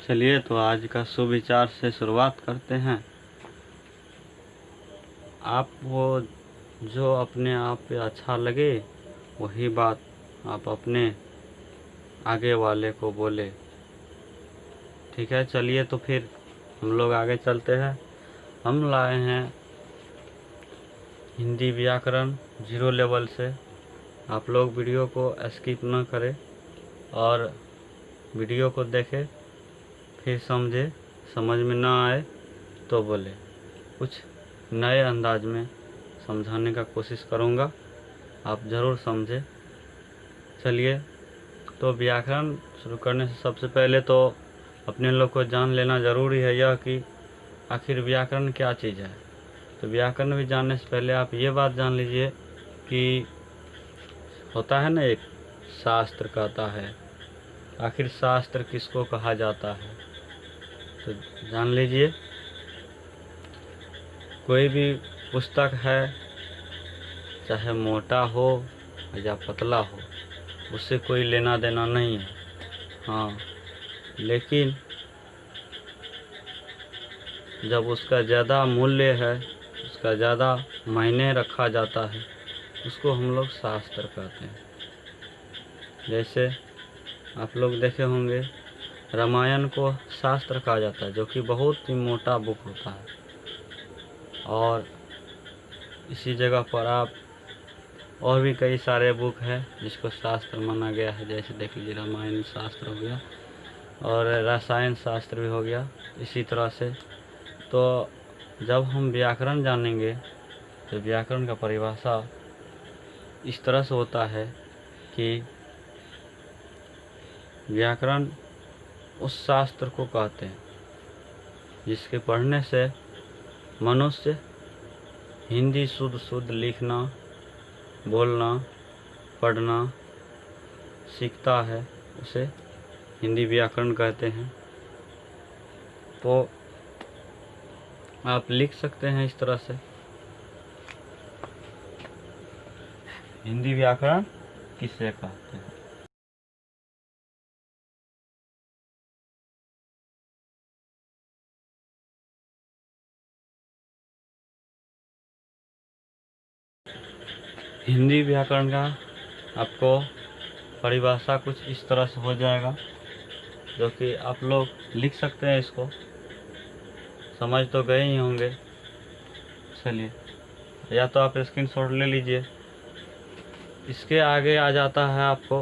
चलिए तो आज का सुविचार से शुरुआत करते हैं। आप वो जो अपने आप पे अच्छा लगे वही बात आप अपने आगे वाले को बोले। ठीक है, चलिए तो फिर हम लोग आगे चलते हैं। हम लाए हैं हिंदी व्याकरण 0 लेवल से। आप लोग वीडियो को स्किप न करें और वीडियो को देखें, फिर समझे, समझ में ना आए तो बोले। कुछ नए अंदाज में समझाने का कोशिश करूँगा, आप ज़रूर समझे। चलिए तो व्याकरण शुरू करने से सबसे पहले तो अपने लोग को जान लेना ज़रूरी है यह कि आखिर व्याकरण क्या चीज़ है। तो व्याकरण भी जानने से पहले आप ये बात जान लीजिए कि होता है ना, एक शास्त्र कहता है, आखिर शास्त्र किसको कहा जाता है। तो जान लीजिए, कोई भी पुस्तक है, चाहे मोटा हो या पतला हो, उससे कोई लेना देना नहीं है। हाँ, लेकिन जब उसका ज़्यादा मूल्य है, उसका ज़्यादा मायने रखा जाता है, उसको हम लोग शास्त्र कहते हैं। जैसे आप लोग देखे होंगे, रामायण को शास्त्र कहा जाता है, जो कि बहुत ही मोटा बुक होता है। और इसी जगह पर आप और भी कई सारे बुक हैं जिसको शास्त्र माना गया है। जैसे देख लीजिए, रामायण शास्त्र हो गया और रसायन शास्त्र भी हो गया। इसी तरह से तो जब हम व्याकरण जानेंगे तो व्याकरण का परिभाषा इस तरह से होता है कि व्याकरण उस शास्त्र को कहते हैं जिसके पढ़ने से मनुष्य हिंदी शुद्ध लिखना, बोलना, पढ़ना सीखता है, उसे हिंदी व्याकरण कहते हैं। तो आप लिख सकते हैं इस तरह से, हिंदी व्याकरण किसे कहते हैं। हिंदी व्याकरण का आपको परिभाषा कुछ इस तरह से हो जाएगा, जो कि आप लोग लिख सकते हैं। इसको समझ तो गए ही होंगे। चलिए, या तो आप स्क्रीनशॉट ले लीजिए। इसके आगे आ जाता है आपको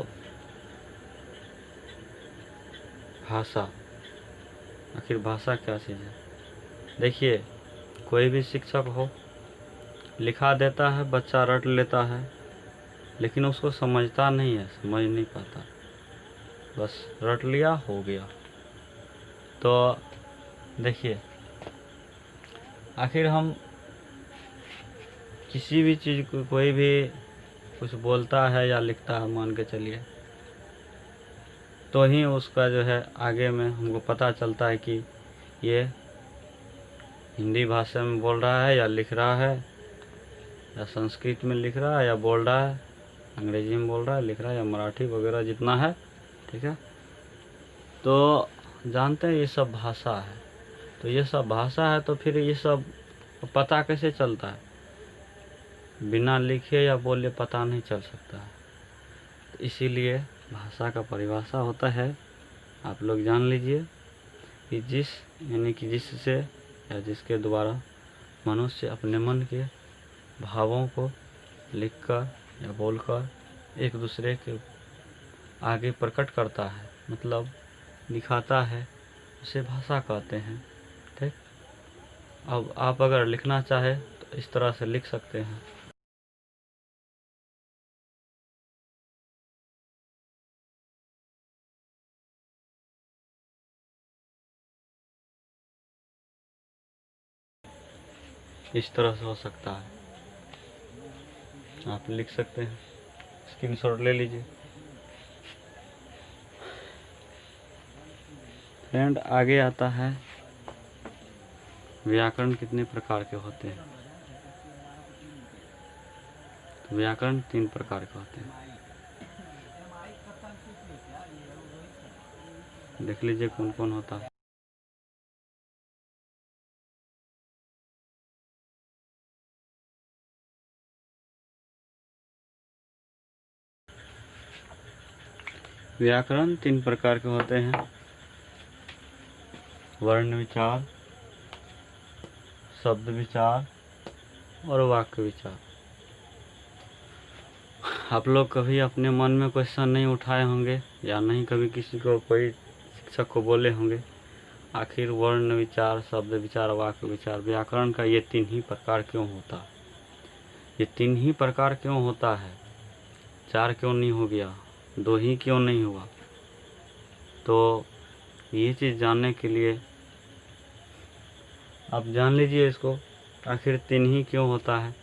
भाषा। आखिर भाषा क्या चीज़ है। देखिए, कोई भी शिक्षक हो, लिखा देता है, बच्चा रट लेता है, लेकिन उसको समझता नहीं है, समझ नहीं पाता, बस रट लिया, हो गया। तो देखिए, आखिर हम किसी भी चीज़ को, कोई भी कुछ बोलता है या लिखता है, मान के चलिए, तो ही उसका जो है आगे में हमको पता चलता है कि ये हिंदी भाषा में बोल रहा है या लिख रहा है, या संस्कृत में लिख रहा है या बोल रहा है, अंग्रेजी में बोल रहा है, लिख रहा है, या मराठी वगैरह जितना है। ठीक है, तो जानते हैं ये सब भाषा है। तो ये सब भाषा है, तो फिर ये सब पता कैसे चलता है। बिना लिखे या बोले पता नहीं चल सकता है। तो इसीलिए भाषा का परिभाषा होता है, आप लोग जान लीजिए कि यानी कि जिससे या जिसके द्वारा मनुष्य अपने मन के भावों को लिखकर या बोलकर एक दूसरे के आगे प्रकट करता है, मतलब दिखाता है, उसे भाषा कहते हैं। ठीक, अब आप अगर लिखना चाहे तो इस तरह से लिख सकते हैं। इस तरह से हो सकता है, आप लिख सकते हैं। स्क्रीनशॉट ले लीजिए। फ्रेंड, आगे आता है व्याकरण कितने प्रकार के होते हैं। तो व्याकरण 3 प्रकार के होते हैं। देख लीजिए कौन कौन होता है। व्याकरण 3 प्रकार के होते हैं, वर्ण विचार, शब्द विचार और वाक्य विचार। आप लोग कभी अपने मन में क्वेश्चन नहीं उठाए होंगे या नहीं कभी किसी को कोई शिक्षक को बोले होंगे, आखिर वर्ण विचार, शब्द विचार, वाक्य विचार, व्याकरण का ये 3 ही प्रकार क्यों होता है? ये 3 ही प्रकार क्यों होता है? 4 क्यों नहीं हो गया? 2 ही क्यों नहीं हुआ? तो ये चीज़ जानने के लिए आप जान लीजिए इसको, आखिर 3 ही क्यों होता है।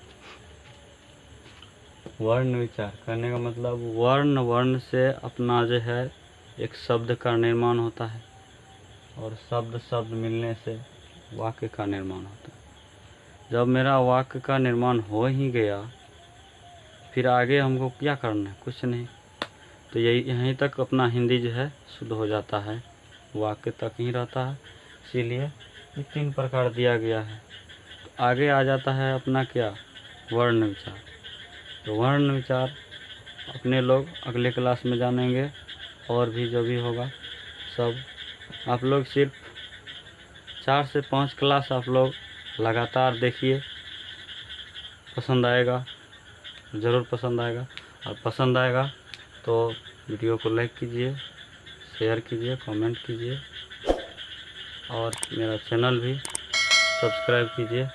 वर्ण विचार करने का मतलब वर्ण से अपना जो है एक शब्द का निर्माण होता है, और शब्द मिलने से वाक्य का निर्माण होता है। जब मेरा वाक्य का निर्माण हो ही गया, फिर आगे हमको क्या करना है? कुछ नहीं। तो यहीं तक अपना हिंदी जो है शुद्ध हो जाता है, वाक्य तक ही रहता है। इसीलिए ये 3 प्रकार दिया गया है। तो आगे आ जाता है अपना क्या? वर्ण विचार। तो वर्ण विचार अपने लोग अगले क्लास में जानेंगे, और भी जो भी होगा सब। आप लोग सिर्फ 4 से 5 क्लास आप लोग लगातार देखिए, पसंद आएगा, ज़रूर पसंद आएगा। और पसंद आएगा तो वीडियो को लाइक कीजिए, शेयर कीजिए, कमेंट कीजिए, और मेरा चैनल भी सब्सक्राइब कीजिए।